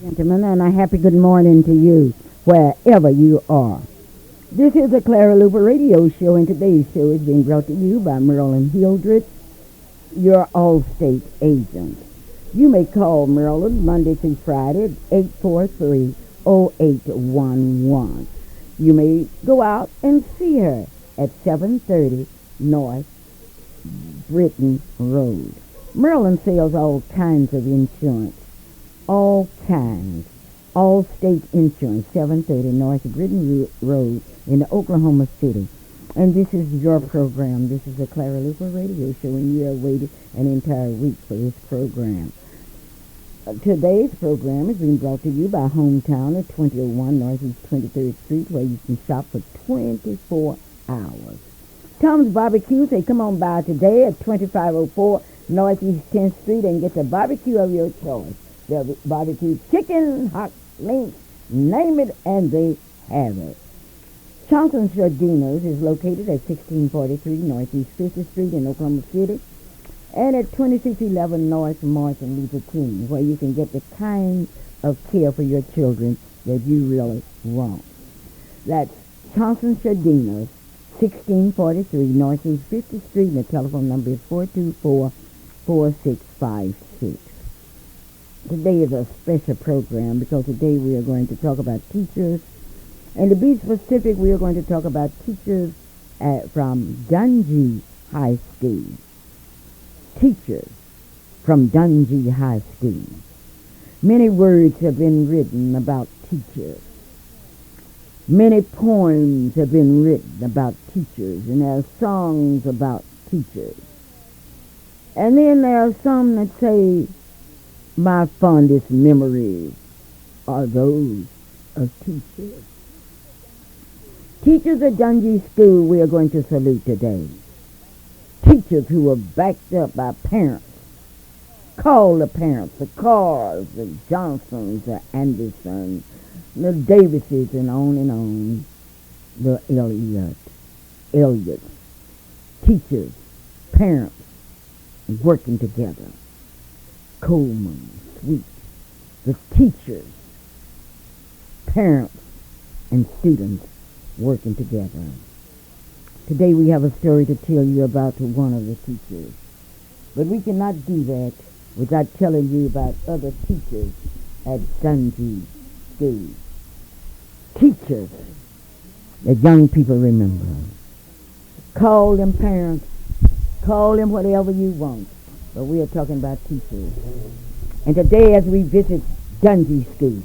Gentlemen, and a happy good morning to you wherever you are. This is the Clara Luper radio show, and today's show is being brought to you by Marilyn Hildreth, your Allstate agent. You may call Marilyn Monday through Friday at 843-0811. You may go out and see her at 730 North Britain Road. Marilyn sells all kinds of insurance. All kinds. All state insurance, 730 North Britain Road in Oklahoma City. And this is your program. This is the Clara Luper radio show, and you have waited an entire week for this program. Today's program is being brought to you by Hometown at 2001 Northeast 23rd Street, where you can shop for 24 hours. Tom's Barbecue, say come on by today at 2504 Northeast 10th Street and get the barbecue of your choice. They'll barbecue chicken, hot links, name it, and they have it. Johnson's Jardino's is located at 1643 Northeast 50th Street in Oklahoma City and at 2611 North Martin Luther King, where you can get the kind of care for your children that you really want. That's Johnson's Jardino's, 1643 Northeast 50th Street, and the telephone number is 424-4656. Today is a special program because today we are going to talk about teachers. And to be specific, we are going to talk about teachers from Dungy High School. Teachers from Dungy High School. Many words have been written about teachers. Many poems have been written about teachers, and there are songs about teachers. And then there are some that say, my fondest memories are those of teachers. Teachers at Dungy School we are going to salute today. Teachers who are backed up by parents. Call the parents, the Carrs, the Johnsons, the Andersons, the Davises, and on, the Elliots. Teachers, parents, working together. Coleman, Sweet, the teachers, parents, and students working together. Today we have a story to tell you about one of the teachers. But we cannot do that without telling you about other teachers at Dungy School. Teachers that young people remember. Call them parents. Call them whatever you want. But we are talking about teachers. And today as we visit Dungy School,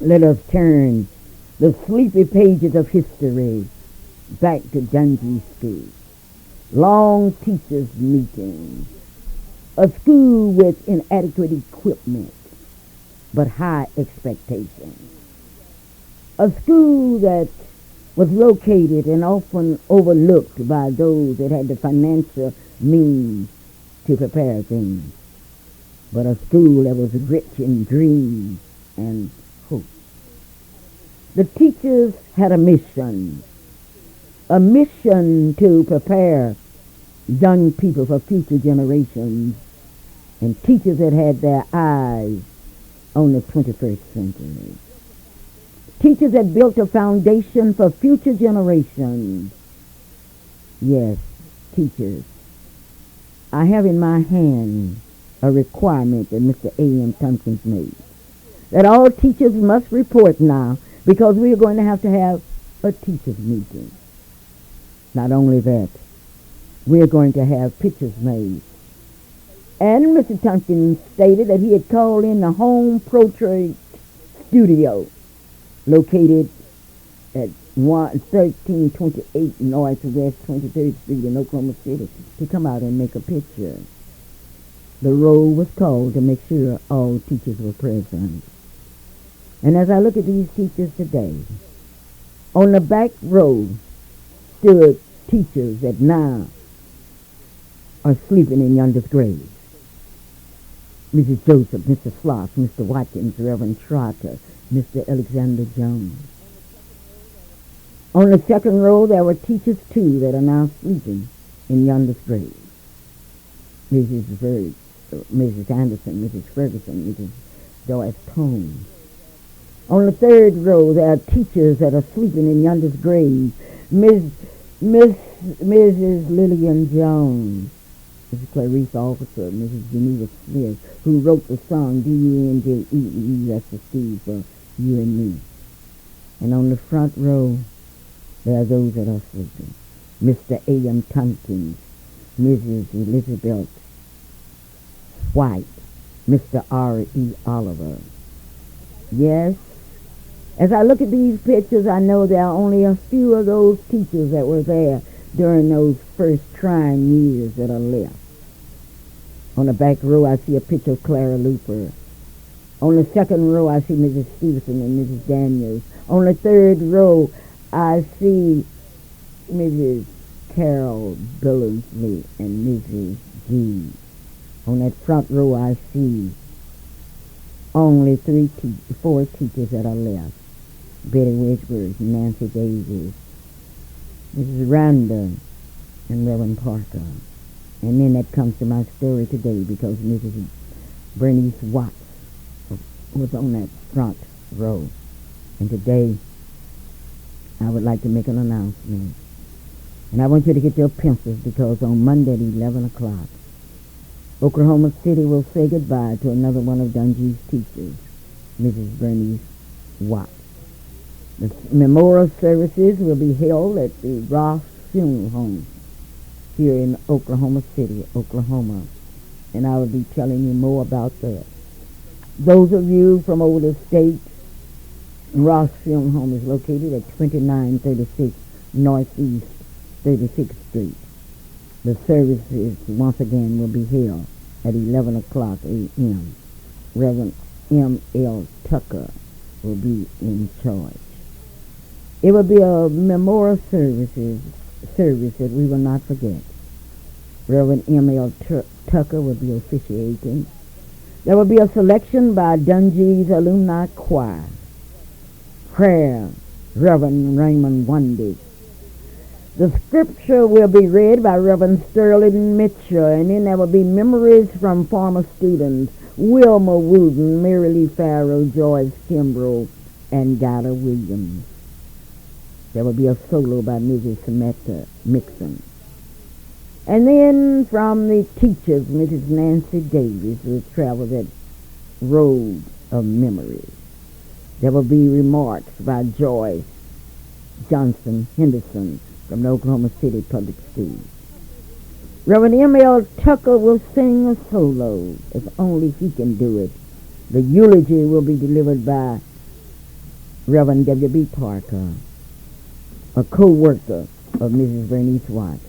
let us turn the sleepy pages of history back to Dungy School. Long teachers' meetings. A school with inadequate equipment, but high expectations. A school that was located and often overlooked by those that had the financial means to prepare things, but a school that was rich in dreams and hope. The teachers had a mission to prepare young people for future generations, and teachers that had their eyes on the 21st century. Teachers that built a foundation for future generations. Yes, teachers. I have in my hand a requirement that Mr. A.M. Tompkins made, that all teachers must report now, because we are going to have a teachers meeting. Not only that, we are going to have pictures made. And Mr. Tompkins stated that he had called in the home portrait studio located at 1328 Northwest 23rd Street in Oklahoma City to come out and make a picture. The roll was called to make sure all teachers were present. And as I look at these teachers today, on the back row stood teachers that now are sleeping in yonder's graves. Mrs. Joseph, Mr. Sloss, Mr. Watkins, Reverend Trotter, Mr. Alexander Jones. On the second row, there were teachers, too, that are now sleeping in yonder's grave. Mrs. Anderson, Mrs. Ferguson, Mrs. Joyce poems. On the third row, there are teachers that are sleeping in yonder's grave. Miss, Miss, Mrs. Lillian Jones, Mrs. Clarice Officer, Mrs. Geneva Smith, who wrote the song D-U-N-J-E-E, that's the Steve for you and me. And on the front row, there are those that are sleeping. Mr. A.M. Tompkins, Mrs. Elizabeth White, Mr. R.E. Oliver. Yes, as I look at these pictures, I know there are only a few of those teachers that were there during those first trying years that are left. On the back row, I see a picture of Clara Luper. On the second row, I see Mrs. Stevenson and Mrs. Daniels. On the third row, I see Mrs. Carol Billingsley and Mrs. G. On that front row, I see only four teachers that are left. Betty Wedgeworth, Nancy Davis, Mrs. Randa, and Reverend Parker. And then that comes to my story today because Mrs. Bernice Watts was on that front row. And today, I would like to make an announcement. And I want you to get your pencils because on Monday at 11 o'clock, Oklahoma City will say goodbye to another one of Dungee's teachers, Mrs. Bernice Watts. The memorial services will be held at the Ross Funeral Home here in Oklahoma City, Oklahoma. And I will be telling you more about that. Those of you from over the state, Ross Funeral Home is located at 2936 Northeast 36th Street. The services, once again, will be held at 11 o'clock a.m. Reverend M.L. Tucker will be in charge. It will be a memorial service that we will not forget. Reverend M.L. Tucker will be officiating. There will be a selection by Dungee's Alumni Choir. Prayer, Reverend Raymond Wundy. The scripture will be read by Reverend Sterling Mitchell, and then there will be memories from former students, Wilma Wooden, Mary Lee Farrell, Joyce Kimbrough, and Gada Williams. There will be a solo by Mrs. Samantha Mixon. And then from the teachers, Mrs. Nancy Davis will travel that road of memories. There will be remarks by Joyce Johnson Henderson from the Oklahoma City Public Schools. Reverend M.L. Tucker will sing a solo, if only he can do it. The eulogy will be delivered by Reverend W.B. Parker, a co-worker of Mrs. Bernice Watts.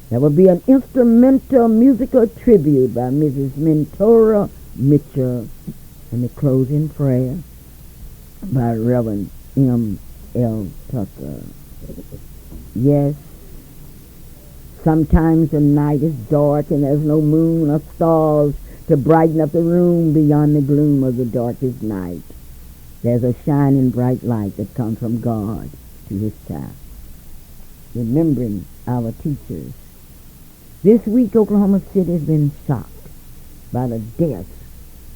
There will be an instrumental musical tribute by Mrs. Mentora Mitchell, and the closing prayer by Reverend M.L. Tucker. Yes, sometimes the night is dark and there's no moon or stars to brighten up the room beyond the gloom of the darkest night. There's a shining bright light that comes from God to his child. Remembering our teachers. This week, Oklahoma City has been shocked by the death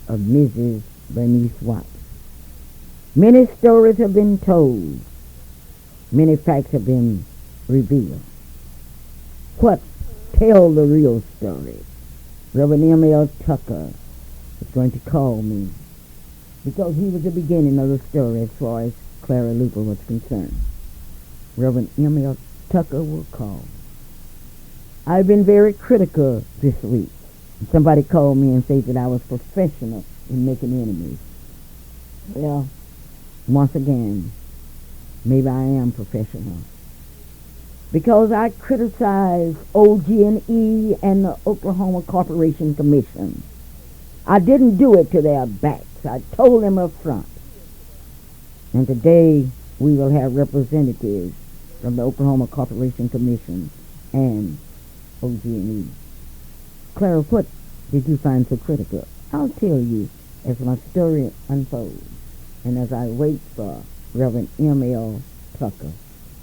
of Mrs. Bernice Watts. Many stories have been told. Many facts have been revealed. Tell the real story? Reverend M.L. Tucker is going to call me because he was the beginning of the story as far as Clara Luper was concerned. Reverend M.L. Tucker will call. I've been very critical this week. Somebody called me and said that I was professional in making enemies. Well, once again, maybe I am professional. Because I criticized OG&E and the Oklahoma Corporation Commission. I didn't do it to their backs. I told them up front. And today we will have representatives from the Oklahoma Corporation Commission and OG&E. Clara, what did you find so critical? I'll tell you as my story unfolds and as I wait for Reverend M.L. Tucker,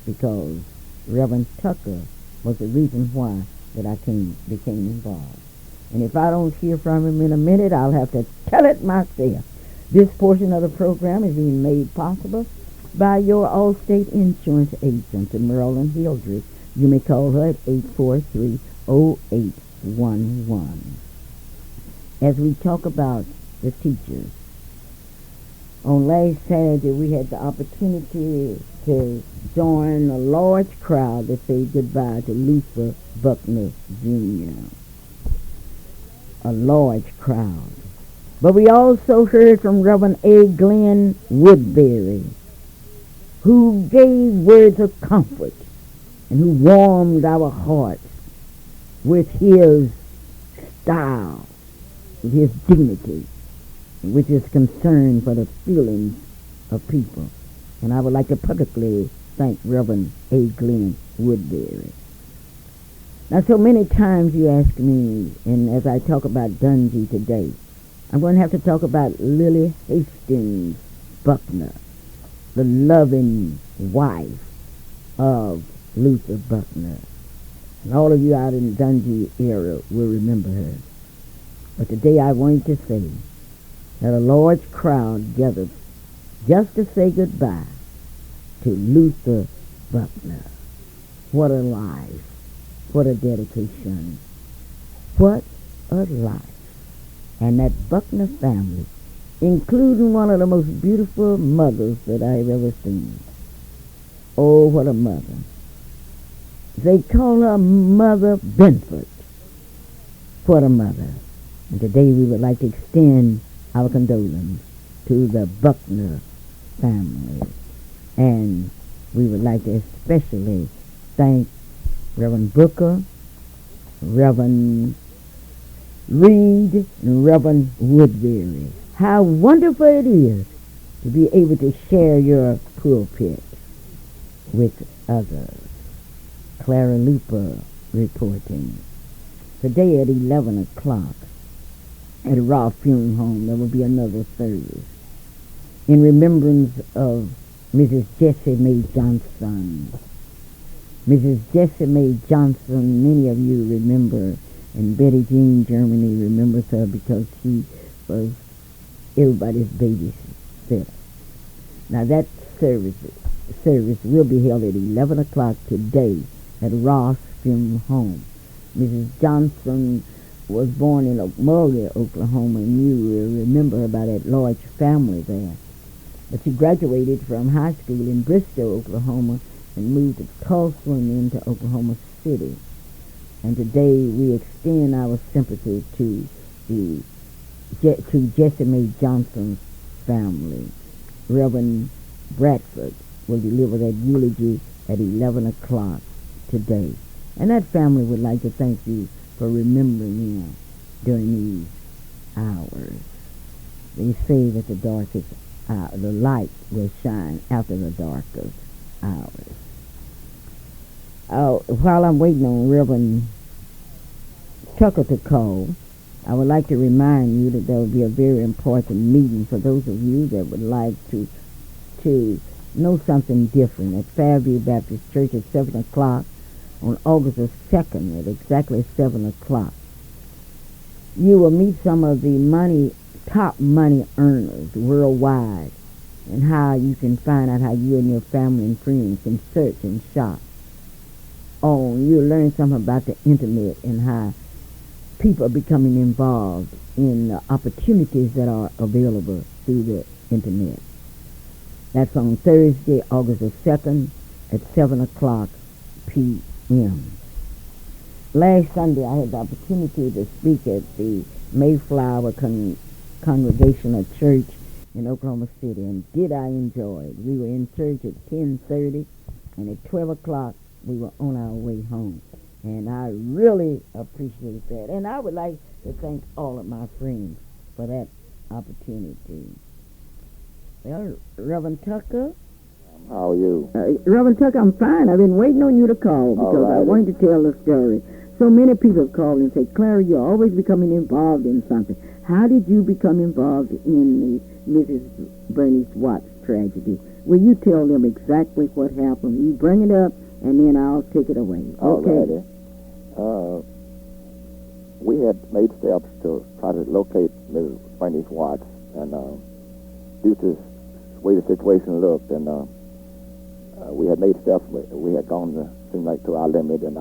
because Reverend Tucker was the reason why that I became involved. And if I don't hear from him in a minute, I'll have to tell it myself. This portion of the program is being made possible by your Allstate Insurance agent, Marilyn Hildreth. You may call her at 843-0811. As we talk about the teachers, on last Saturday we had the opportunity to join a large crowd to say goodbye to Luper Buckner Jr. A large crowd. But we also heard from Reverend A. Glenn Woodbury, who gave words of comfort and who warmed our hearts with his style, with his dignity, and with his concern for the feelings of people. And I would like to publicly thank Reverend A. Glenn Woodbury. Now, so many times you ask me, and as I talk about Dungy today, I'm going to have to talk about Lily Hastings Buckner, the loving wife of Luther Buckner. And all of you out in the Dungy era will remember her. But today I wanted to say that a large crowd gathered just to say goodbye to Luther Buckner. What a life. What a dedication. What a life. And that Buckner family, including one of the most beautiful mothers that I've ever seen. Oh, what a mother. They call her Mother Benford. What a mother. And today we would like to extend our condolence to the Buckner family. And we would like to especially thank Reverend Booker, Reverend Reed, and Reverend Woodbury. How wonderful it is to be able to share your pulpit with others. Clara Luper reporting. Today at 11 o'clock at Roth Funeral Home there will be another service in remembrance of Mrs. Jessie Mae Johnson. Mrs. Jessie Mae Johnson, many of you remember, and Betty Jean Germany remembers her because she was everybody's babysitter. Now that service will be held at 11 o'clock today at Ross Funeral Home. Mrs. Johnson was born in Morelia, Oklahoma, and you will remember about that large family there. But she graduated from high school in Bristol, Oklahoma, and moved to Tulsa and into Oklahoma City. And today we extend our sympathy to Jessie Mae Johnson's family. Reverend Bradford will deliver that eulogy at 11 o'clock today. And that family would like to thank you for remembering him during these hours. They say that the light will shine after the darkest hours. While I'm waiting on Reverend Tucker to call, I would like to remind you that there will be a very important meeting for those of you that would like to know something different at Fairview Baptist Church at 7 o'clock on August the 2nd at exactly 7 o'clock. You will meet some of the top money earners worldwide, and how you can find out how you and your family and friends can search and shop. You'll learn something about the internet and how people are becoming involved in the opportunities that are available through the internet. That's on Thursday, August the 2nd at 7 o'clock p.m. Last Sunday, I had the opportunity to speak at the Mayflower Congregational Church in Oklahoma City, and did I enjoy it. We were in church at 10:30, and at 12 o'clock, we were on our way home. And I really appreciate that. And I would like to thank all of my friends for that opportunity. Well, Reverend Tucker. How are you? Reverend Tucker, I'm fine. I've been waiting on you to call because I wanted to tell the story. So many people have called and said, Clara, you're always becoming involved in something. How did you become involved in the Mrs. Bernice Watts tragedy? Will you tell them exactly what happened? You bring it up, and then I'll take it away. Okay? we had made steps to try to locate Mrs. Bernice Watts, and due to the way the situation looked, and we had made steps. We had gone seemed like to our limit, and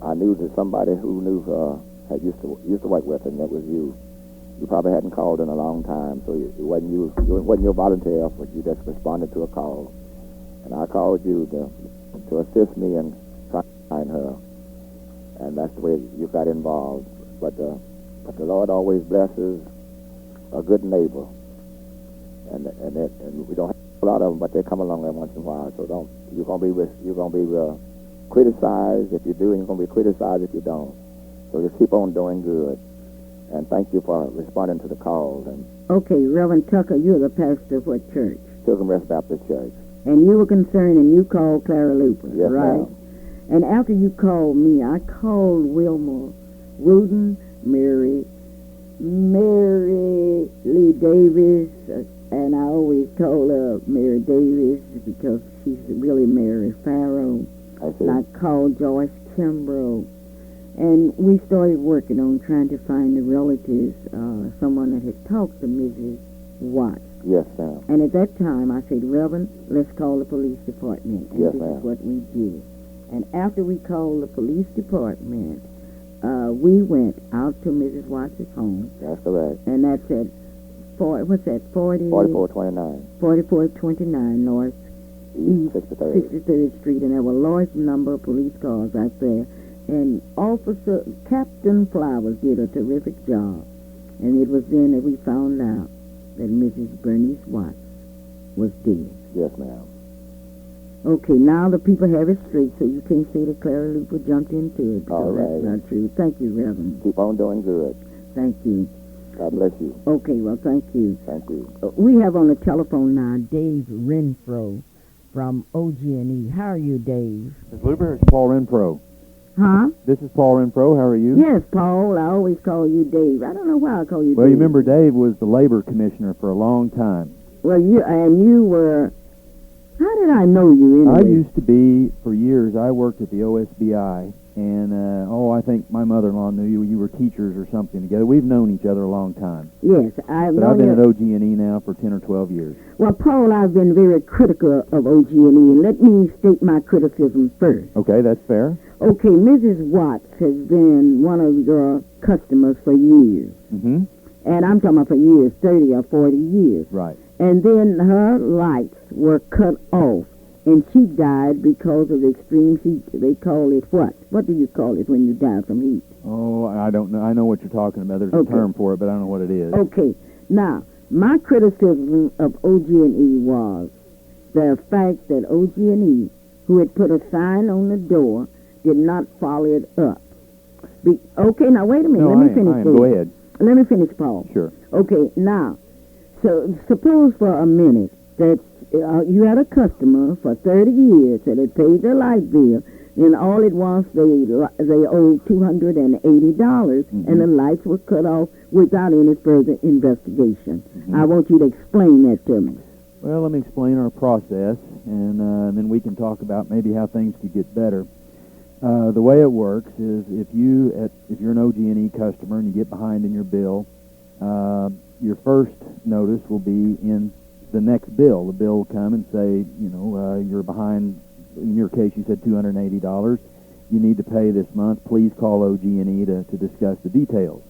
I knew that somebody who knew her had used to work with her, and that was you. You probably hadn't called in a long time, so it wasn't you. It wasn't your volunteer effort. You just responded to a call, and I called you to assist me in trying to find her, and that's the way you got involved. But the Lord always blesses a good neighbor, and we don't have a lot of them, but they come along every once in a while. So you're gonna be criticized if you do, and you're gonna be criticized if you don't. So just keep on doing good. And thank you for responding to the calls. And Okay, Reverend Tucker, you're the pastor of what church? Pilgrim Rest Baptist Church. And you were concerned and you called Clara Luper, Yes, right? ma'am. And after you called me, I called Wilma Wooden, Mary Lee Davis, and I always call her Mary Davis because she's really Mary Farrow. I see. And I called Joyce Kimbrough. And we started working on trying to find the relatives, someone that had talked to Mrs. Watts. Yes, ma'am. And at that time, I said, Reverend, let's call the police department. And Yes, this ma'am. is what we did. And after we called the police department, we went out to Mrs. Watts' home. That's correct. And that's at, 4429. 4429 North East 63rd. 63rd Street. And there were a large number of police cars out there. And Officer Captain Flowers did a terrific job. And it was then that we found out that Mrs. Bernice Watts was dead. Yes, ma'am. Okay, now the people have it straight, so you can't say that Clara Luper jumped into it. All right. That's not true. Thank you, Reverend. Keep on doing good. Thank you. God bless you. Okay, well, thank you. Thank you. We have on the telephone now Dave Renfro from OG&E. How are you, Dave? Ms. Luper, it's Paul Renfro. Huh? This is Paul Renfro. How are you? Yes, Paul. I always call you Dave. I don't know why I call you Well, Dave. you remember Dave was the labor commissioner for a long time. Well, you were... How did I know you anyway? I used to be, for years, I worked at the OSBI, and, I think my mother-in-law knew you. You were teachers or something together. We've known each other a long time. Yes, I've But known I've been you. at OG&E now for 10 or 12 years. Well, Paul, I've been very critical of OG&E, and let me state my criticism first. Okay, that's fair. Okay, Mrs. Watts has been one of your customers for years. Mm-hmm. And I'm talking about for years, 30 or 40 years. Right. And then her lights were cut off, and she died because of the extreme heat. They call it what? What do you call it when you die from heat? Oh, I don't know. I know what you're talking about. There's Okay. a term for it, but I don't know what it is. Okay, now, my criticism of OG&E was the fact that OG&E, who had put a sign on the door, did not follow it up. Okay, now wait a minute. No, Let me finish this. Go ahead. Let me finish, Paul. Sure. Okay, now, so suppose for a minute that you had a customer for 30 years that had paid their light bill, and all it was they owed $280, and the lights were cut off without any further investigation. I want you to explain that to me. Well, let me explain our process, and then we can talk about maybe how things could get better. The way it works is if you're an OG&E customer and you get behind in your bill, your first notice will be in the next bill. The bill will come and say, you're behind. In your case, you said $280. You need to pay this month. Please call OG&E to discuss the details.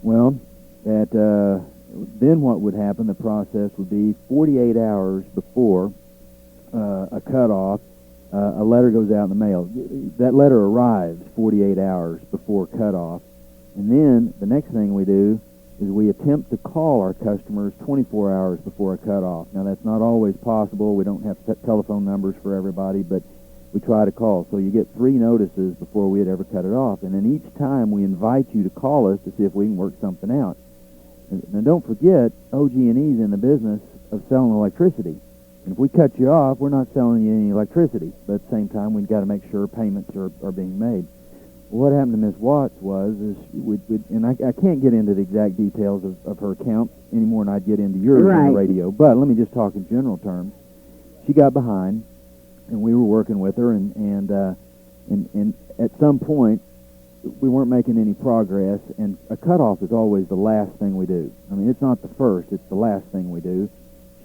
Well, then what would happen? The process would be 48 hours before a cutoff. A letter goes out in the mail. That letter arrives 48 hours before cutoff. And then the next thing we do is we attempt to call our customers 24 hours before a cutoff. Now, that's not always possible. We don't have telephone numbers for everybody, but we try to call. So you get 3 notices before we'd ever cut it off. And then each time we invite you to call us to see if we can work something out. And don't forget, OG&E's in the business of selling electricity. And if we cut you off, we're not selling you any electricity. But at the same time, we've got to make sure payments are being made. What happened to Ms. Watts and I can't get into the exact details of her account any more than I'd get into yours on the radio, but let me just talk in general terms. She got behind, and we were working with her, and at some point, we weren't making any progress, and a cutoff is always the last thing we do. I mean, it's not the first; it's the last thing we do.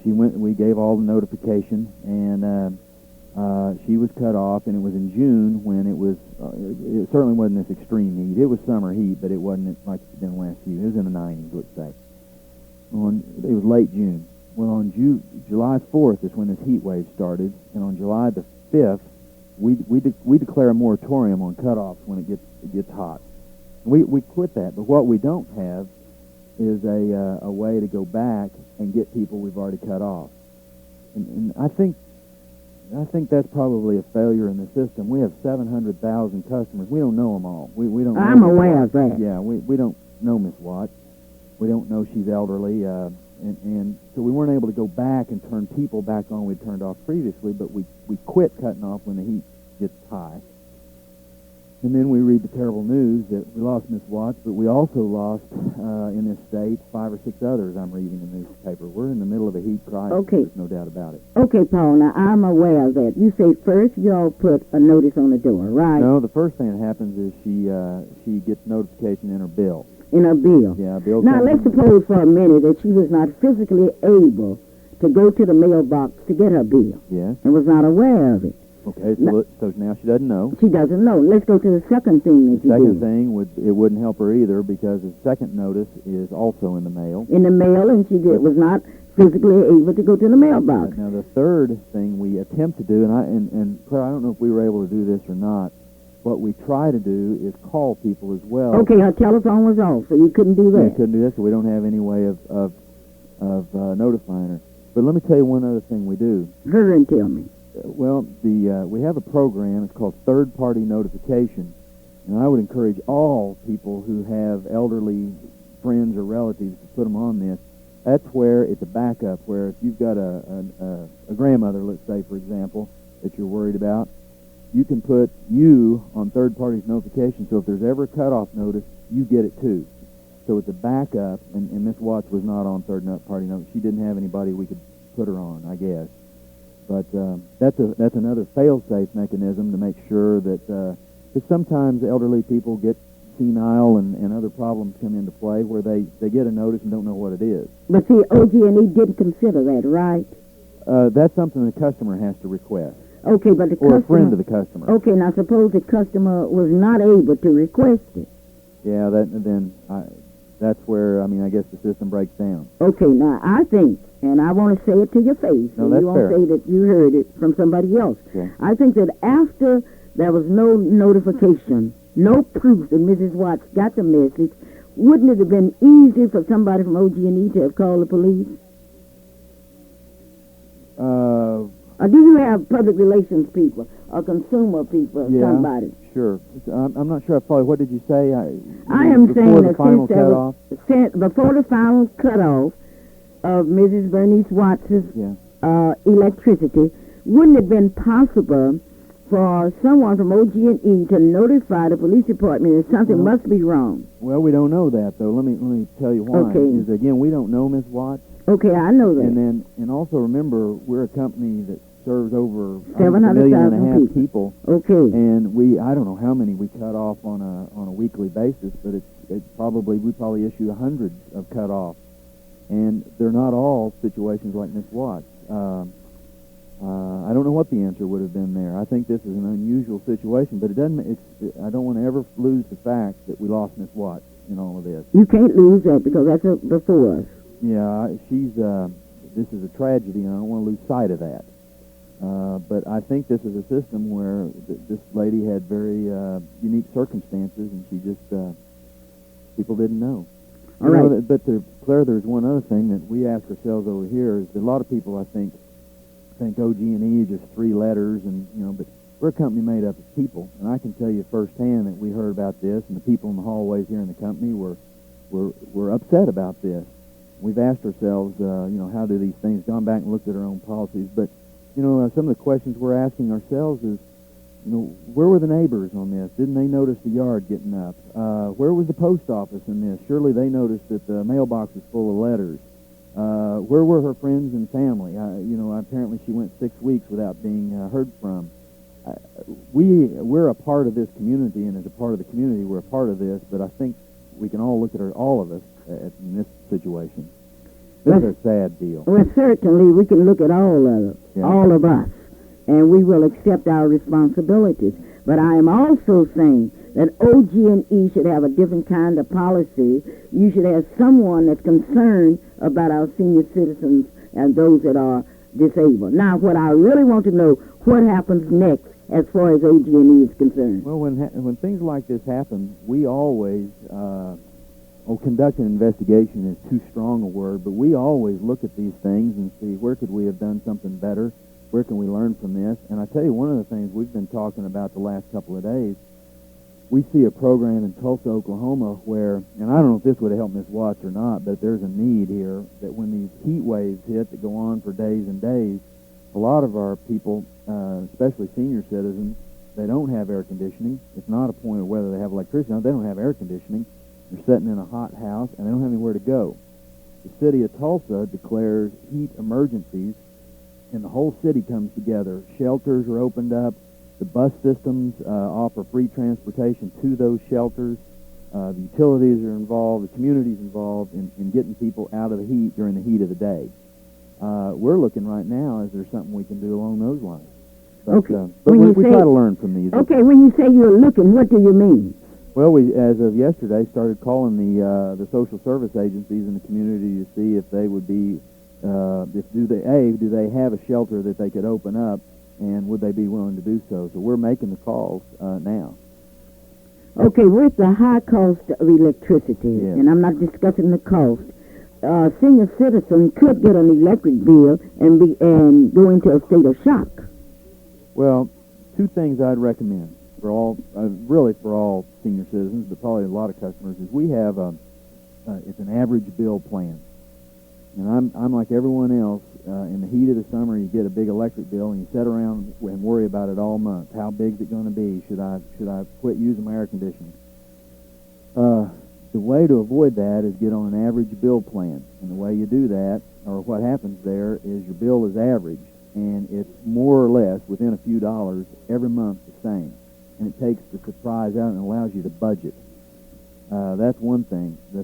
We gave all the notification, and she was cut off, and it was in June when it was. It certainly wasn't this extreme heat. It was summer heat, but it wasn't like it's been the last few. It was in the 90s, let's say. It was late June. Well, on July 4th is when this heat wave started, and on July the 5th, we declare a moratorium on cutoffs when it gets hot. We quit that, but what we don't have is a way to go back and get people we've already cut off. And I think that's probably a failure in the system. We have 700,000 customers. We don't know them all. We don't. I'm aware of that. Yeah, we don't know Miss Watts. We don't know she's elderly, and so we weren't able to go back and turn people back on we'd turned off previously. But we quit cutting off when the heat gets high. And then we read the terrible news that we lost Miss Watts, but we also lost, in this state, 5 or 6 others I'm reading in the newspaper. We're in the middle of a heat crisis. Okay. There's no doubt about it. Okay, Paul, now I'm aware of that. You say first y'all put a notice on the door, right? No, the first thing that happens is she gets notification in her bill. In her bill. Yeah, bill. Now, let's suppose for a minute that she was not physically able to go to the mailbox to get her bill. Yes. And was not aware of it. Okay, so now she doesn't know. She doesn't know. Let's go to the second thing that you Second did. thing, it wouldn't help her either because the second notice is also in the mail. In the mail, and she was not physically able to go to the mailbox. Now, the third thing we attempt to do, and Clara, I don't know if we were able to do this or not, what we try to do is call people as well. Okay, her telephone was off, so you couldn't do that. We couldn't do that, so we don't have any way of notifying her. But let me tell you one other thing we do. Hurry and tell me. Well, we have a program. It's called third-party notification, and I would encourage all people who have elderly friends or relatives to put them on this. That's where it's a backup. Where if you've got a grandmother, let's say, for example, that you're worried about, you can put you on third-party notification. So if there's ever a cutoff notice, you get it too. So it's a backup, and Miss Watts was not on third-party notice. She didn't have anybody we could put her on, I guess. But that's another fail-safe mechanism to make sure that, because sometimes elderly people get senile and other problems come into play where they get a notice and don't know what it is. But see, OG&E didn't consider that, right? That's something the customer has to request. Okay, but the customer... Or a friend of the customer. Okay, now suppose the customer was not able to request it. Yeah, that's where, I guess the system breaks down. Okay, now I think, and I want to say it to your face, no, and that's you won't fair. say that you heard it from somebody else. Okay. I think that after there was no notification, no proof that Mrs. Watts got the message, wouldn't it have been easy for somebody from OG&E to have called the police? Or do you have public relations people or consumer people or somebody? Sure. I'm not sure I follow. What did you say? I am saying the that final since there cutoff? was, before the final cutoff of Mrs. Bernice Watts' electricity, wouldn't it have been possible for someone from OG&E to notify the police department that something must be wrong? Well, we don't know that, though. Let me tell you why. Okay. Is, again, we don't know Miss Watts. Okay, I know that. And also remember, we're a company that serves over 700,000 1.5 million people. Okay. And I don't know how many we cut off on a weekly basis, but we probably issue hundreds of cutoffs, and they're not all situations like Miss Watts. I don't know what the answer would have been there. I think this is an unusual situation, but I don't want to ever lose the fact that we lost Miss Watts in all of this. You can't lose that because that's before us. Yeah, this is a tragedy, and I don't want to lose sight of that. But I think this is a system where this lady had very unique circumstances, and she just, people didn't know. All right. But Claire, there's one other thing that we ask ourselves over here is that a lot of people, I think OG&E is just 3 letters, but we're a company made up of people, and I can tell you firsthand that we heard about this, and the people in the hallways here in the company were upset about this. We've asked ourselves, how do these things, gone back and looked at our own policies, but some of the questions we're asking ourselves is, where were the neighbors on this? Didn't they notice the yard getting up? Where was the post office in this? Surely they noticed that the mailbox was full of letters. Where were her friends and family? Apparently she went 6 weeks without being heard from. we're a part of this community, and as a part of the community, we're a part of this. But I think we can all look at all of us in this situation. This is a sad deal. Well, certainly we can look at all of it, Yeah. all of us, and we will accept our responsibilities. But I am also saying that OG&E should have a different kind of policy. You should have someone that's concerned about our senior citizens and those that are disabled. Now, what I really want to know, what happens next as far as OG&E is concerned? Well, when things like this happen, we always, conduct an investigation is too strong a word, but we always look at these things and see where could we have done something better, where can we learn from this. And I tell you, one of the things we've been talking about the last couple of days, we see a program in Tulsa, Oklahoma where, and I don't know if this would have helped Ms. Watts or not, but there's a need here that when these heat waves hit that go on for days and days, a lot of our people, especially senior citizens, they don't have air conditioning. It's not a point of whether they have electricity or not. They don't have air conditioning. They're sitting in a hot house, and they don't have anywhere to go. The city of Tulsa declares heat emergencies, and the whole city comes together. Shelters are opened up. The bus systems offer free transportation to those shelters. The utilities are involved. The community's involved in getting people out of the heat during the heat of the day. We're looking right now, is there something we can do along those lines? But, Okay. But we try to learn from these. Okay, when you say you're looking, what do you mean? Well, we, as of yesterday, started calling the social service agencies in the community to see if they would be, do they have a shelter that they could open up, and would they be willing to do so? So we're making the calls now. Okay, with the high cost of electricity, Yes. and I'm not discussing the cost, senior citizen could get an electric bill and go into a state of shock. Well, two things I'd recommend for all, really for all senior citizens, but probably a lot of customers, is we have it's an average bill plan. And I'm like everyone else. In the heat of the summer, you get a big electric bill, and you sit around and worry about it all month. How big is it going to be? Should I quit using my air conditioning? The way to avoid that is get on an average bill plan. And the way you do that, or what happens there, is your bill is averaged, and it's more or less within a few dollars every month the same. And it takes the surprise out and allows you to budget. That's one thing. The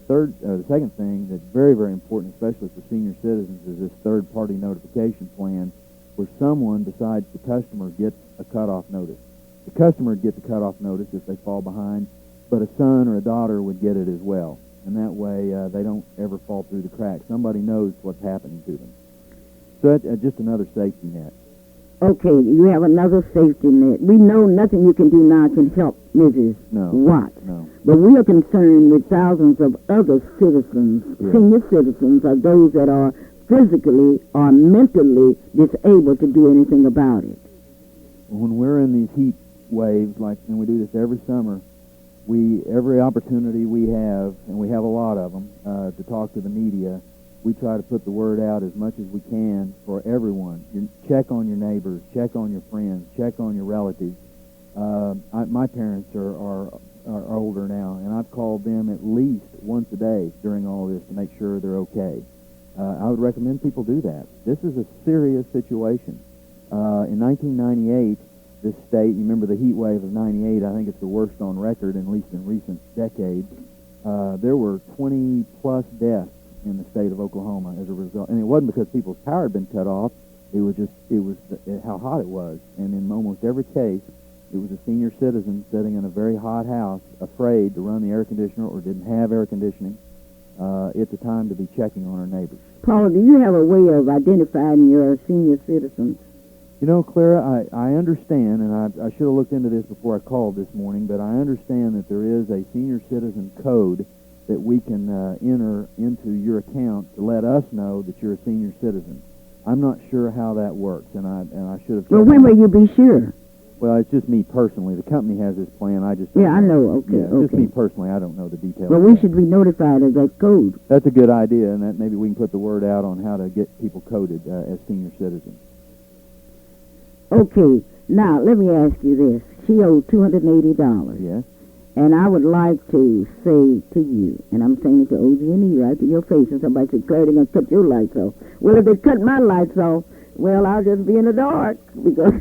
second thing that's very, very important, especially for senior citizens, is this third-party notification plan, where someone decides the customer gets a cutoff notice. The customer would get the cutoff notice if they fall behind, but a son or a daughter would get it as well. And that way, they don't ever fall through the cracks. Somebody knows what's happening to them. So that's just another safety net. Okay, you have another safety net. We know nothing you can do now can help Mrs. Watts. No. But we are concerned with thousands of other citizens, Yeah. senior citizens, or those that are physically or mentally disabled to do anything about it. When we're in these heat waves, and we do this every summer, every opportunity we have, and we have a lot of them, to talk to the media, we try to put the word out as much as we can for everyone. Check on your neighbors, check on your friends, check on your relatives. My parents are older now, and I've called them at least once a day during all this to make sure they're okay. I would recommend people do that. This is a serious situation. In 1998, this state, you remember the heat wave of 98, I think it's the worst on record, at least in recent decades. There were 20-plus deaths in the state of Oklahoma as a result. And it wasn't because people's power had been cut off. It was how hot it was. And in almost every case, it was a senior citizen sitting in a very hot house, afraid to run the air conditioner or didn't have air conditioning. It's a time to be checking on our neighbors. Paula, do you have a way of identifying your senior citizens? You know, Clara, I understand, and I should have looked into this before I called this morning, but I understand that there is a senior citizen code that we can enter into your account to let us know that you're a senior citizen. I'm not sure how that works, and I should have. Well, when will you be sure? Well, it's just me personally. The company has this plan. I just I know. Okay, yeah, okay. Just me personally. I don't know the details. Well, we should be notified of that code. That's a good idea, and that maybe we can put the word out on how to get people coded as senior citizens. Okay, now let me ask you this. She owed $280. Yes. And I would like to say to you, and I'm saying it to OG&E right to your face, and somebody said, Clara, they're going to cut your lights off. Well, if they cut my lights off, Well, I'll just be in the dark because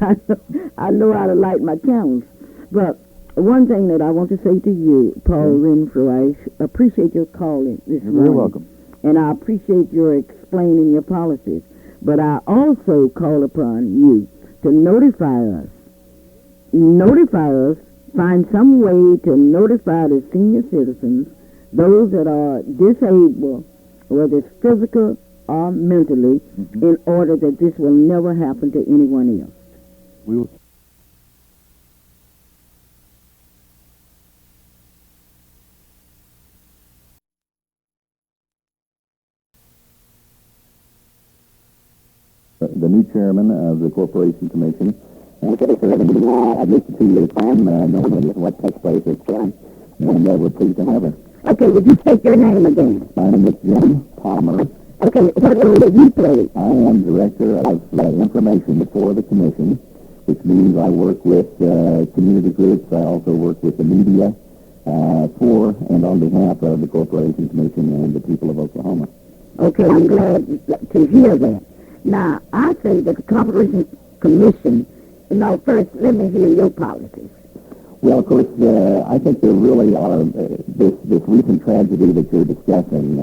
I know how to light my candles. But one thing that I want to say to you, Paul Renfrew, I appreciate your calling this You're morning. very welcome. And I appreciate your explaining your policies. But I also call upon you to notify us. Notify us. Find some way to notify the senior citizens, those that are disabled, whether it's physical or mentally, in order that this will never happen to anyone else. We will. The new chairman of the Corporation Commission. And at least a 2-year time, knowing what takes place at Clara. And we're pleased to have her. Okay, would you take your name again? My name is Jim Palmer. Okay, what role do you play? I am director of information for the commission, which means I work with community groups. I also work with the media for and on behalf of the Corporation Commission and the people of Oklahoma. Okay, I'm glad to hear that. Now, I think that the Corporation Commission, first, let me hear your policies. Well, of course, I think there really are this recent tragedy that you're discussing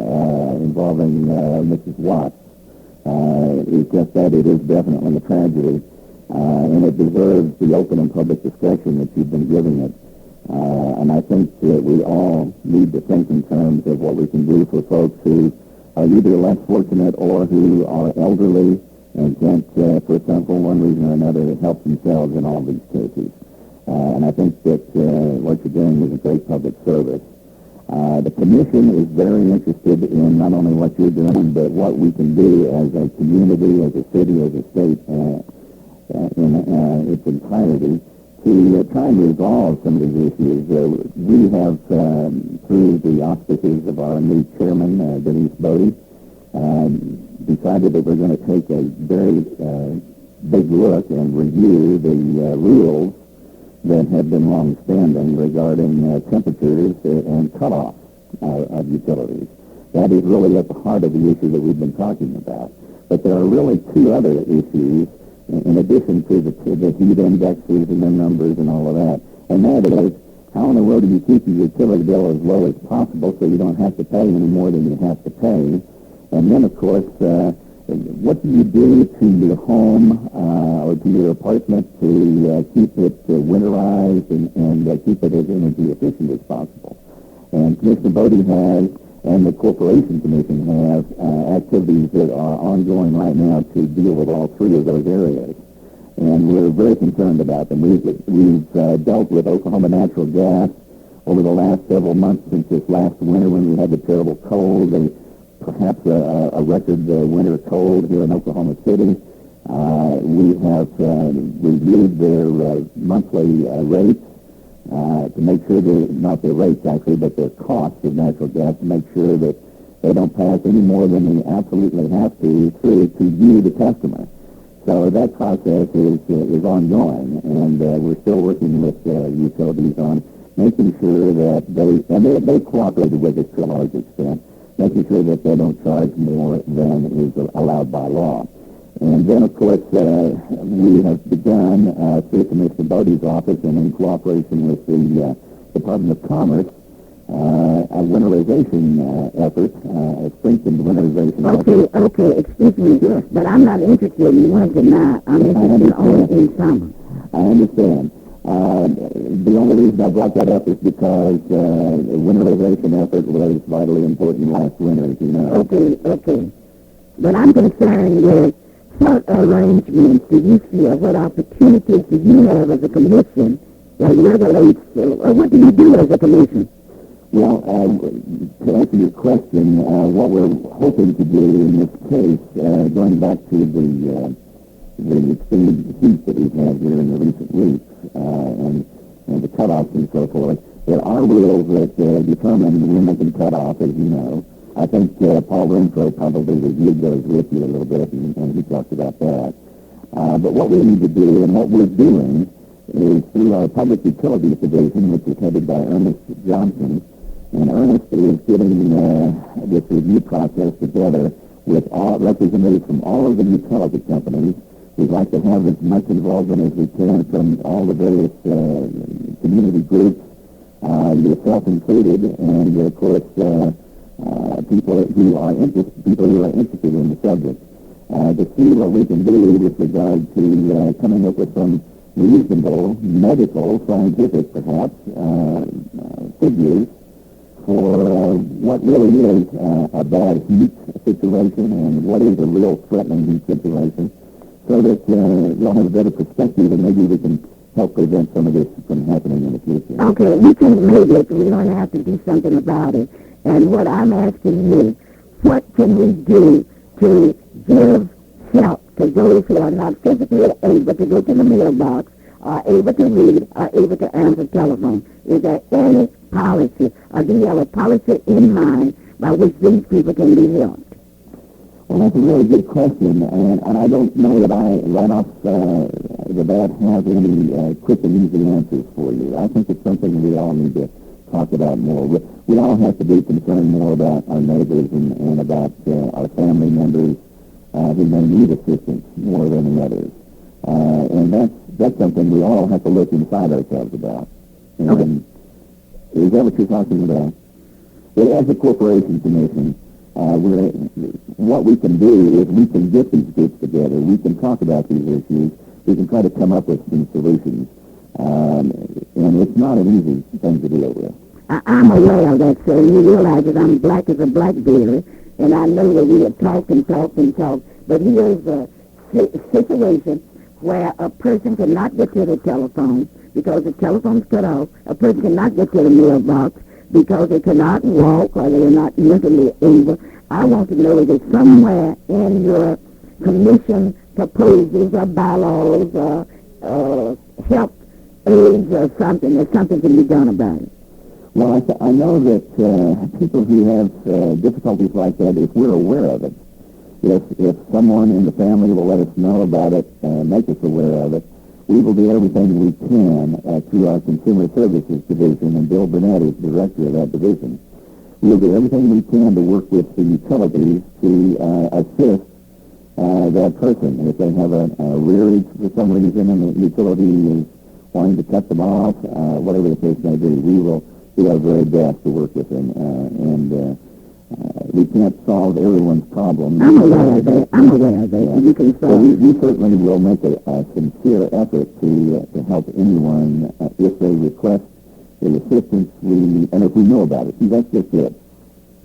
involving Mrs. Watts. It's just that it is definitely a tragedy, and it deserves the open and public discussion that you've been giving it. And I think that we all need to think in terms of what we can do for folks who are either less fortunate or who are elderly and can't, for one reason or another, help themselves in all these cases. And I think that what you're doing is a great public service. The commission is very interested in not only what you're doing, but what we can do as a community, as a city, as a state, in its entirety, to try and resolve some of these issues. We have, through the auspices of our new chairman, Denise Bodie, decided that we're going to take a very big look and review the rules that have been long-standing regarding temperatures and cutoff of utilities. That is really at the heart of the issue that we've been talking about. But there are really two other issues in addition to the heat indexes and their numbers and all of that. And that is, how in the world do you keep your utility bill as low as possible so you don't have to pay any more than you have to pay? And then, of course, what do you do to your home or to your apartment to keep it winterized and keep it as energy efficient as possible? And Commissioner Bodie has, and the Corporation Commission has, activities that are ongoing right now to deal with all three of those areas. And we're very concerned about them. We've dealt with Oklahoma natural gas over the last several months since this last winter when we had the terrible cold and perhaps a record winter cold here in Oklahoma City. We have reviewed their monthly rates to make sure that, not their rates actually, but their costs of natural gas, to make sure that they don't pass any more than they absolutely have to through to you, the customer. So that process is ongoing, and we're still working with utilities on making sure that they cooperated with us to a large extent, making sure that they don't charge more than is allowed by law. And then, of course, we have begun through Commissioner Bodie's office and in cooperation with the Department of Commerce a winterization effort, a strengthened winterization effort. Okay, excuse me, Sure. but I'm not interested in winter now. I'm interested only in summer. I understand. The only reason I brought that up is because the winterization effort was vitally important last winter, as you know. Okay. But I'm concerned with what arrangements do you feel, what opportunities do you have as a commission that regulates, or what do you do as a commission? Well, to answer your question, what we're hoping to do in this case, going back to the extended heat that we've had here in the recent weeks, and the cutoffs and so forth, there are rules that determine when they can cut off, as you know. I think Paul Renfrew probably reviewed those with you a little bit, and he talked about that. But what we need to do, and what we're doing, is through our Public Utilities Division, which is headed by Ernest Johnson, and Ernest is getting this review process together with all representatives from all of the utility companies. We'd like to have as much involvement as we can from all the various community groups, yourself included, and of course people who are interested in the subject, to see what we can do with regard to coming up with some reasonable, medical, scientific, perhaps, figures for what really is a bad heat situation and what is a real threatening heat situation, so that we'll have a better perspective and maybe we can help prevent some of this from happening in the future. Okay, we can maybe we're going to have to do something about it. And what I'm asking you, what can we do to give help to those who are not physically able to go to the mailbox, are able to read, are able to answer telephone? Is there any policy, or do you have a policy in mind by which these people can be helped? Well, that's a really good question, and I don't know that I, right off the bat, have any quick and easy answers for you. I think it's something we all need to talk about more. We all have to be concerned more about our neighbors and about our family members who may need assistance more than the others. And that's something we all have to look inside ourselves about. And Okay. Is that what you're talking about? Well, as a corporation commission, what we can do is we can get these groups together. We can talk about these issues. We can try to come up with some solutions. And it's not an easy thing to deal with. I'm aware of that, sir. You realize that I'm black as a blackberry, and I know that we have talked and talked and talked. But here's a situation where a person cannot get to the telephone because the telephone's cut off. A person cannot get to the mailbox because they cannot walk or they are not mentally able. I want to know, is it somewhere in your commission proposals or bylaws or help aids or something, that something can be done about it? Well, I know that people who have difficulties like that, if we're aware of it, if someone in the family will let us know about it, make us aware of it, we will do everything we can through our Consumer Services Division, and Bill Burnett is director of that division. We'll do everything we can to work with the utilities to assist that person. If they have a rearage for some reason and the utility is wanting to cut them off, whatever the case may be, we will do our very best to work with them. And we can't solve everyone's problems. I'm aware of that. Yeah. You can So solve we certainly will make a sincere effort to help anyone if they request the assistance, and if we know about it. See, that's just it.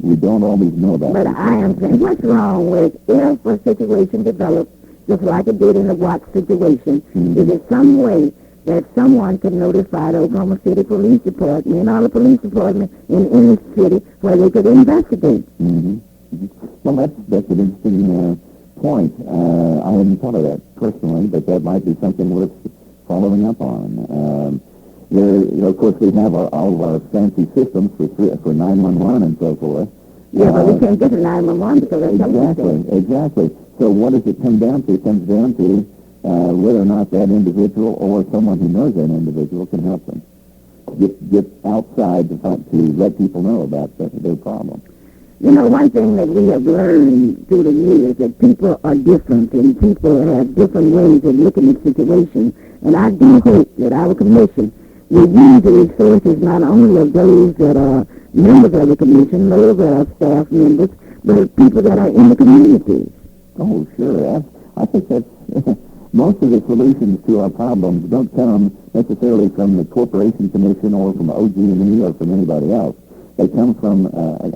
We don't always know about But it. I am saying, what's wrong with if a situation develops, just like it did in the Watts situation, is there some way that someone could notify the Oklahoma City Police Department and all the police departments in any city where they could investigate? Well, that's an interesting point. I hadn't thought of that personally, but that might be something worth following up on. Of course, we have all of our fancy systems for 911 and so forth. Yeah, but we can't get to 911 because that's Exactly. So what does it come down to? It comes down to whether or not that individual or someone who knows that individual can help them get outside to let people know about their problem. You know, one thing that we have learned through the years that people are different and people have different ways of looking at situations. And I do hope that our commission will use the resources not only of those that are members of the commission, those that are staff members, but people that are in the communities. Oh, sure. I think that's most of the solutions to our problems don't come necessarily from the Corporation Commission or from OG&E or from anybody else. They come from,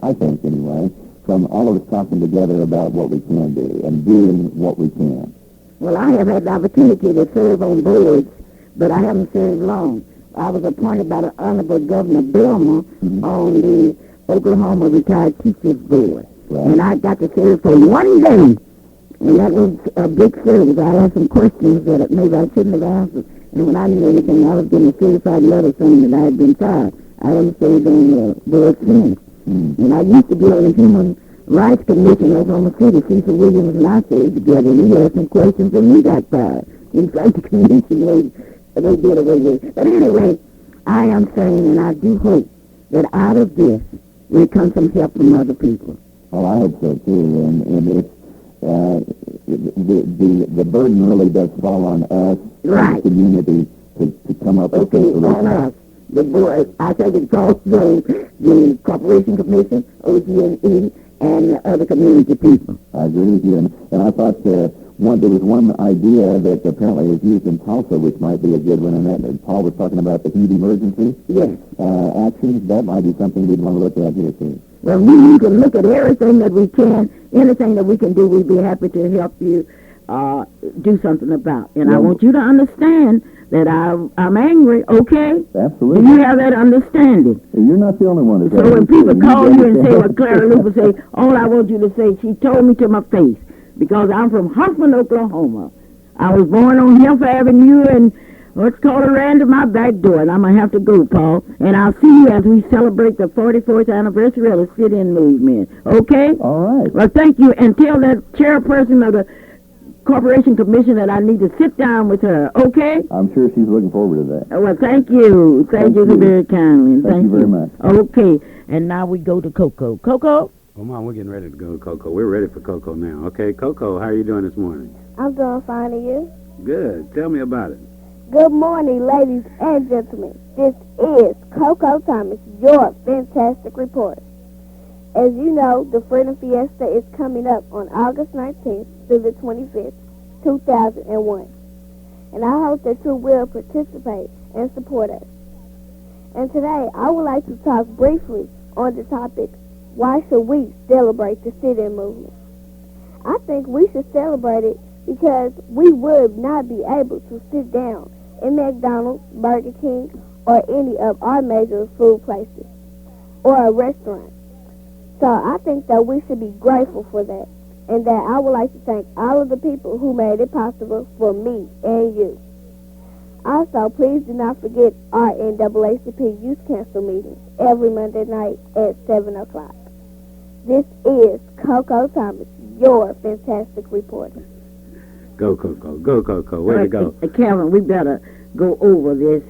I think anyway, from all of us talking together about what we can do and doing what we can. Well, I have had the opportunity to serve on boards, but I haven't served long. I was appointed by the Honorable Governor Belmont on the Oklahoma Retired Teachers Board. Right. And I got to serve for one day. And that was a big service. I asked some questions that maybe I shouldn't have answered. And when I knew anything, I was getting a certified letter saying that I had been fired. I haven't served on the board since. And I used to be on the Human Rights Commission of Oklahoma City. Cecil Williams and I served together. We had some questions and we got fired. In fact, the commission they did away with it. But anyway, I am saying, and I do hope that out of this will come some help from other people. Well, I hope so too, and it's the burden really does fall on us, Right. the community, to come up with Okay, some on us. The board, I think it calls the Corporation Commission, OG&E, and the other community people. I agree with you, and I thought there was one idea that apparently was used in Tulsa, which might be a good one, and that Paul was talking about the heat emergency. Yes. Actions, that might be something we'd want to look at here too. Well, we can look at everything that we can, anything that we can do, we'd be happy to help you do something about. And I want you to understand that I'm angry, okay? Absolutely. Do you have that understanding? You're not the only one. So when people call you and say, well, Clara Luper say, all I want you to say, she told me to my face, because I'm from Huffman, Oklahoma. I was born on Health Avenue, and what's called ran to my back door, and I'm going to have to go, Paul. And I'll see you as we celebrate the 44th anniversary of the sit-in movement, okay? All right. Well, thank you, and tell that chairperson of the Corporation Commission that I need to sit down with her, okay? I'm sure she's looking forward to that. Well, thank you. Thank you very kindly. And Thank you very much. Okay, and now we go to Coco. Coco? Well, Mom, we're getting ready to go to Coco. We're ready for Coco now. Okay, Coco, how are you doing this morning? I'm doing fine, and you? Good. Tell me about it. Good morning, ladies and gentlemen. This is Coco Thomas, your fantastic reporter. As you know, the Freedom Fiesta is coming up on August 19th through the 25th, 2001. And I hope that you will participate and support us. And today, I would like to talk briefly on the topic, why should we celebrate the sit-in movement? I think we should celebrate it because we would not be able to sit down in McDonald's, Burger King, or any of our major food places, or a restaurant. So I think that we should be grateful for that, and that I would like to thank all of the people who made it possible for me and you. Also, please do not forget our NAACP Youth Council meetings every Monday night at 7 o'clock. This is Coco Thomas, your fantastic reporter. Go, Coco. Go, Coco. Way to go. Calvin, we better go over this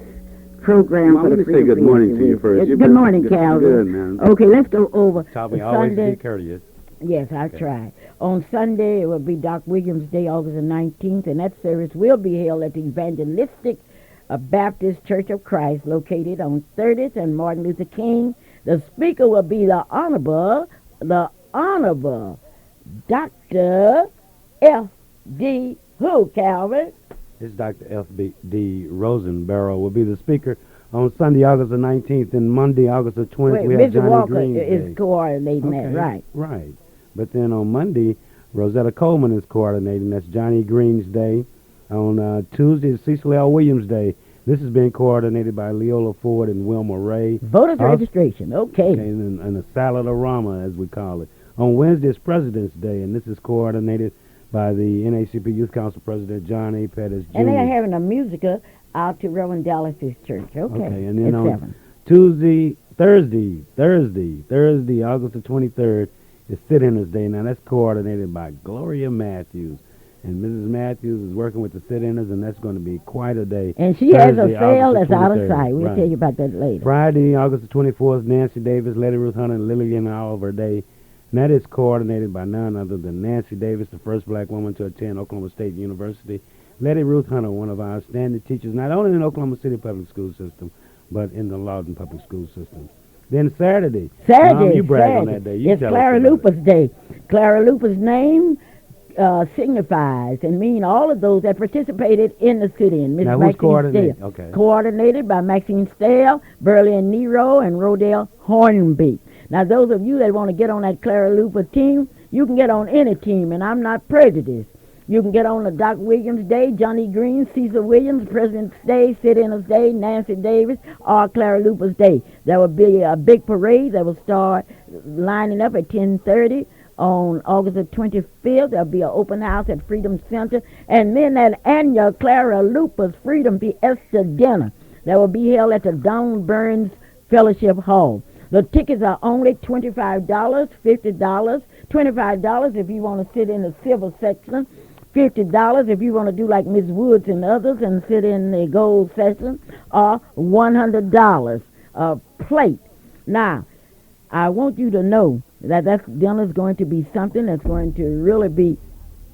program Mom, for let the me say good Freedom morning Fiesta to you week. first. Good morning, Calvin. Good, man. Okay, let's go over Taught me the always Sunday. be courteous. Yes, I tried. On Sunday, it will be Doc Williams Day, August the 19th, and that service will be held at the Evangelistic Baptist Church of Christ, located on 30th and Martin Luther King. The speaker will be the Honorable Dr. F.D. Who, Calvin? It's Dr. F.D. Rosenbarrow will be the speaker on Sunday, August the 19th, and Monday, August the 20th, Wait, we have Mr. Johnny Walker Green's is Day. coordinating that, right? Right. But then on Monday, Rosetta Coleman is coordinating. That's Johnny Green's Day. On Tuesday, it's Cecil L. Williams Day. This is being coordinated by Leola Ford and Wilma Ray. Voters registration, okay. And a salad-a-rama, as we call it. On Wednesday, it's President's Day, and this is coordinated by the NAACP Youth Council President John A. Pettis Jr. And they are having a musical out to Reverend Dallas's church, okay. And then at on 7. Thursday, August the 23rd, is Sit-Inners Day. Now, that's coordinated by Gloria Matthews. And Mrs. Matthews is working with the sit-inners, and that's going to be quite a day. And she has a Thursday, sale August that's the out of 23rd. sight. We'll Right. tell you about that later. Friday, August the 24th, Nancy Davis, Letty Ruth Hunter, and Lillian Oliver Day. And that is coordinated by none other than Nancy Davis, the first black woman to attend Oklahoma State University. Letty Ruth Hunter, one of our outstanding teachers, not only in the Oklahoma City public school system, but in the Lawton public school system. Then Saturday. Mom, you brag on that day. You It's tell us Clara about it. Luper's Day. Clara Luper's name signifies and mean all of those that participated in the sit-in. Miss Now, who's Maxine coordinating? Stale. Okay. Coordinated by Maxine Stale, Burley Nero, and Rodell Hornbeak. Now, those of you that want to get on that Clara Luper team, you can get on any team, and I'm not prejudiced. You can get on the Doc Williams Day, Johnny Green, Cecil Williams, President's Day, Sit-Inners Day, Nancy Davis, or Clara Luper's Day. There will be a big parade that will start lining up at 10:30 on August the 25th. There'll be an open house at Freedom Center, and then that annual Clara Luper's Freedom Fiesta dinner that will be held at the Don Burns Fellowship Hall. The tickets are only $25, $50, $25 if you want to sit in the silver section, $50 if you want to do like Miss Woods and others and sit in the gold section, or $100 a plate. Now, I want you to know that dinner's going to be something that's going to really be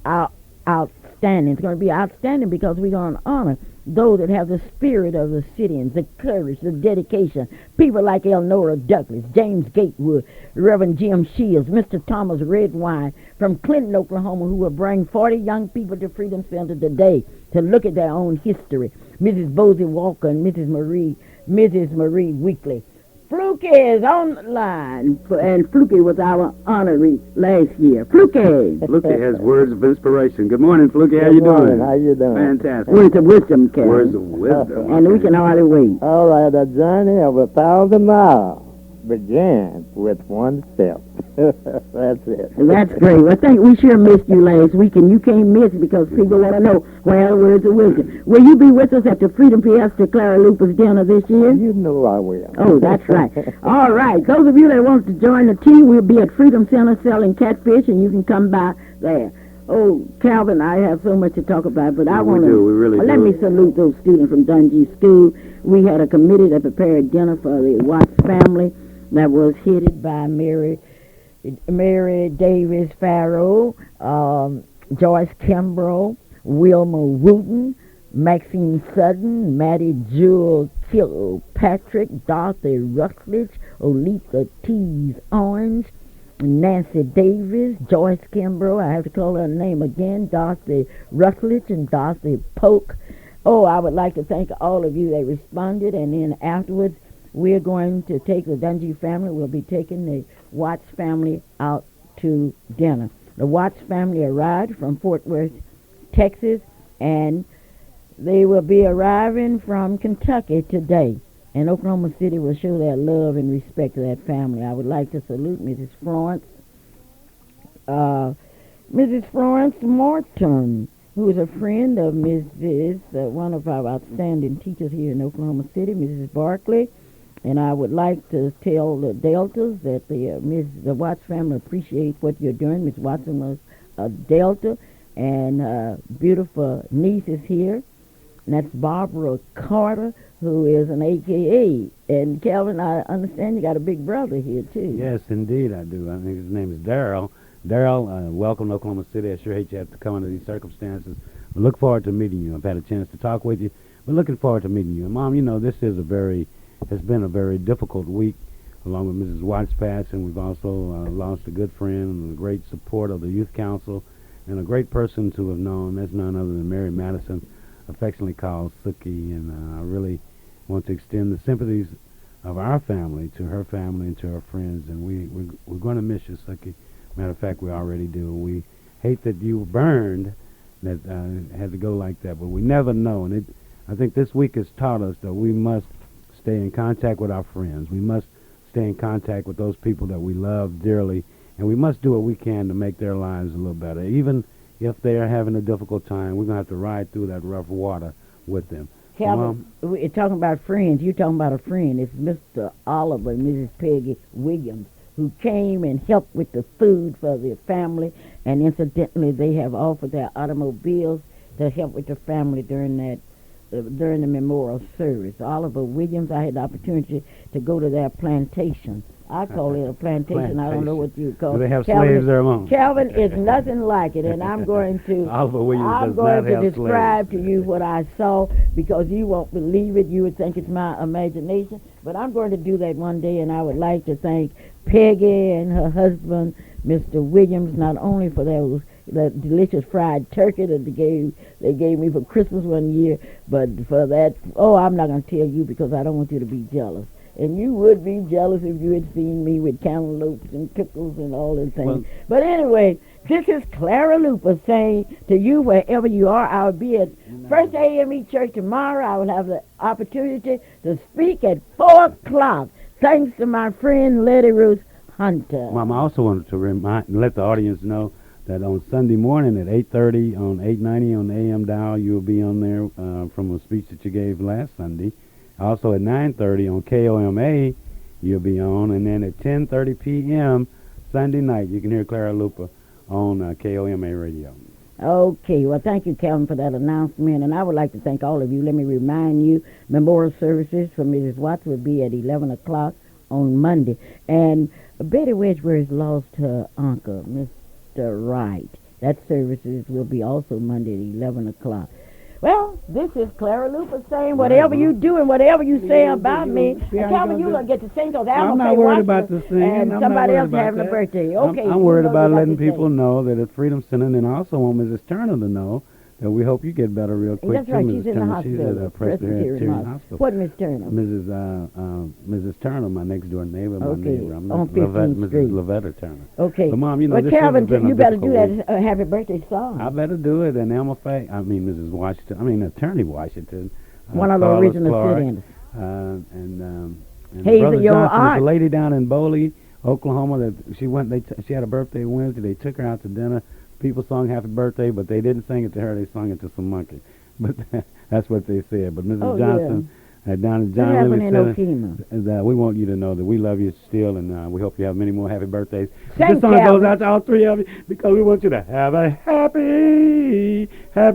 out, outstanding. It's going to be outstanding because we're going to honor those that have the spirit of the Syrians, the courage, the dedication. People like Elnora Douglas, James Gatewood, Reverend Jim Shields, Mr. Thomas Redwine from Clinton, Oklahoma, who will bring 40 young people to Freedom Center today to look at their own history. Mrs. Bosie Walker and Mrs. Marie Weekly. Fluky is on the line, and Fluky was our honoree last year. Fluky! Fluky has words of inspiration. Good morning, Fluky. How you doing? How you doing? Fantastic. Words of wisdom, Kevin. Words of wisdom. And we can hardly wait. All right, a journey of 1,000 miles began with one step. That's it. That's great. Well, I think we sure missed you last week, and you can't miss because people want to know, well, words of wisdom. Will you be with us at the Freedom Fiesta Clara Luper's dinner this year? You know I will. Oh, that's right. All right. Those of you that want to join the team, we'll be at Freedom Center selling catfish, and you can come by there. Oh, Calvin, I have so much to talk about, but I want to... We really let do. me salute those students from Dungy School. We had a committee that prepared dinner for the Watts family that was headed by Mary Davis Farrow, Joyce Kimbrough, Wilma Wooten, Maxine Sutton, Maddie Jewel Kilpatrick, Dorothy Rutledge, Olitha Tees Orange, Nancy Davis, Joyce Kimbrough, I have to call her name again, Dorothy Rutledge and Dorothy Polk. Oh, I would like to thank all of you that responded, and then afterwards we're going to take the Dungy family. We'll be taking the Watts family out to dinner. The Watts family arrived from Fort Worth, Texas, and they will be arriving from Kentucky today. And Oklahoma City will show their love and respect to that family. I would like to salute Mrs. Florence Morton, who is a friend of Mrs. One of our outstanding teachers here in Oklahoma City, Mrs. Barkley. And I would like to tell the Deltas that the Watts family appreciates what you're doing. Miss Watson was a Delta, and beautiful niece is here. And that's Barbara Carter, who is an AKA. And Calvin, I understand you got a big brother here, too. Yes, indeed, I do. I think his name is Darrell. Darrell, welcome to Oklahoma City. I sure hate you have to come under these circumstances. We look forward to meeting you. I've had a chance to talk with you, but looking forward to meeting you. And, Mom, you know, this is has been a very difficult week, along with Mrs. Watts passing. We've also lost a good friend and a great support of the Youth Council, and a great person to have known. That's none other than Mary Madison, affectionately called Sookie, and I really want to extend the sympathies of our family to her family and to her friends, and we're going to miss you, Sookie. Matter of fact, we already do. We hate that you were burned, that had to go like that, but we never know, and I think this week has taught us that we must stay in contact with our friends. We must stay in contact with those people that we love dearly, and we must do what we can to make their lives a little better. Even if they are having a difficult time, we're going to have to ride through that rough water with them. Calvin, we're talking about friends. You're talking about a friend. It's Mr. Oliver and Mrs. Peggy Williams, who came and helped with the food for the family, and incidentally, they have offered their automobiles to help with the family during the memorial service. Oliver Williams, I had the opportunity to go to their plantation. I call it a plantation. I don't know what you call it. Do they have slaves there, Mom? Calvin is nothing like it, and I'm going to Oliver Williams does not have describe slaves. to you what I saw, because you won't believe it. You would think it's my imagination, but I'm going to do that one day, and I would like to thank Peggy and her husband, Mr. Williams, not only for that delicious fried turkey that they gave me for Christmas one year, but for that, I'm not going to tell you because I don't want you to be jealous. And you would be jealous if you had seen me with cantaloupes and pickles and all those things. Well, but anyway, this is Clara Luper saying to you, wherever you are, I'll be at First AME Church tomorrow. I will have the opportunity to speak at 4 o'clock, thanks to my friend Letty Ruth Hunter. Mom, I also wanted to let the audience know that on Sunday morning at 8:30 on 890 on the AM dial, you'll be on there from a speech that you gave last Sunday. Also at 9:30 on KOMA, you'll be on, and then at 10:30 p.m. Sunday night, you can hear Clara Luper on KOMA radio. Okay, well, thank you, Calvin, for that announcement, and I would like to thank all of you. Let me remind you, memorial services for Mrs. Watts will be at 11 o'clock on Monday, and Betty Wedgeworth lost her uncle, Mr. Wright. That services will be also Monday at 11 o'clock. Well, this is Clara Luper saying whatever you do and whatever you say about me. And tell me you don't get to sing because I'm not worried about the singing. And I'm somebody not else worried having about a that. birthday. Okay. I'm worried about letting people know that it's Freedom Center, and I also want Mrs. Turner to know that we hope you get better real quick. That's right. too, She's Mrs. in the Turner. hospital. She's at Presbyterian Hospital. What, Miss Turner? Mrs. Turner, my next door neighbor. My Okay, neighbor. I'm on 15th Street. Mrs. Lavetta Turner. Okay. But Mom, you know, well, this Calvin, has been you a better do difficult that week. happy birthday song. I better do it. And Mrs. Washington. Attorney Washington. One of the Carlos original Clark, sit-ins. and Hazel, Brother your Johnson, aunt. the lady down in Boley, Oklahoma, that she had a birthday Wednesday. They took her out to dinner. People sung happy birthday, but they didn't sing it to her. They sung it to some monkey. But that's what they said. But Mrs. Johnson, down in John happened Lewis in Center, we want you to know that we love you still, and we hope you have many more happy birthdays. Sing, This song Calvin. goes out to all three of you because we want you to have a happy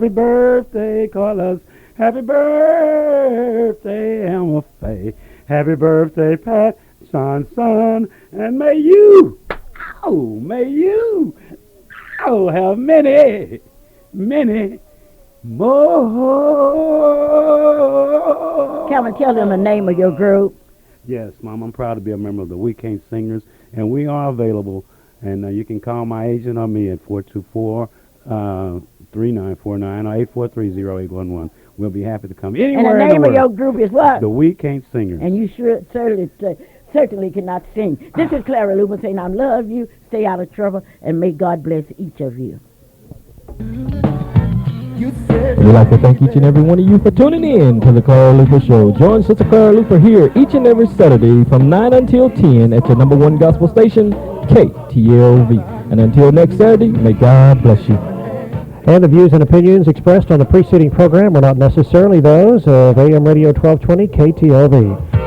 birthday. Call us. Happy birthday, Emma Faye. Happy birthday, Pat, son, and may you have many more. Calvin, tell them the name of your group. Yes, Mom, I'm proud to be a member of the We Can't Singers, and we are available. And you can call my agent or me at 424-3949 or 843-0811. We'll be happy to come anywhere And the in name the of your world. group is what? The We Can't Singers. And you certainly cannot sing. This is Clara Luper saying, I love you, stay out of trouble, and may God bless each of you. We'd like to thank each and every one of you for tuning in to the Clara Luper Show. Join Sister Clara Luper here each and every Saturday from 9 until 10 at your number one gospel station, KTLV. And until next Saturday, may God bless you. And the views and opinions expressed on the preceding program were not necessarily those of AM Radio 1220 KTLV.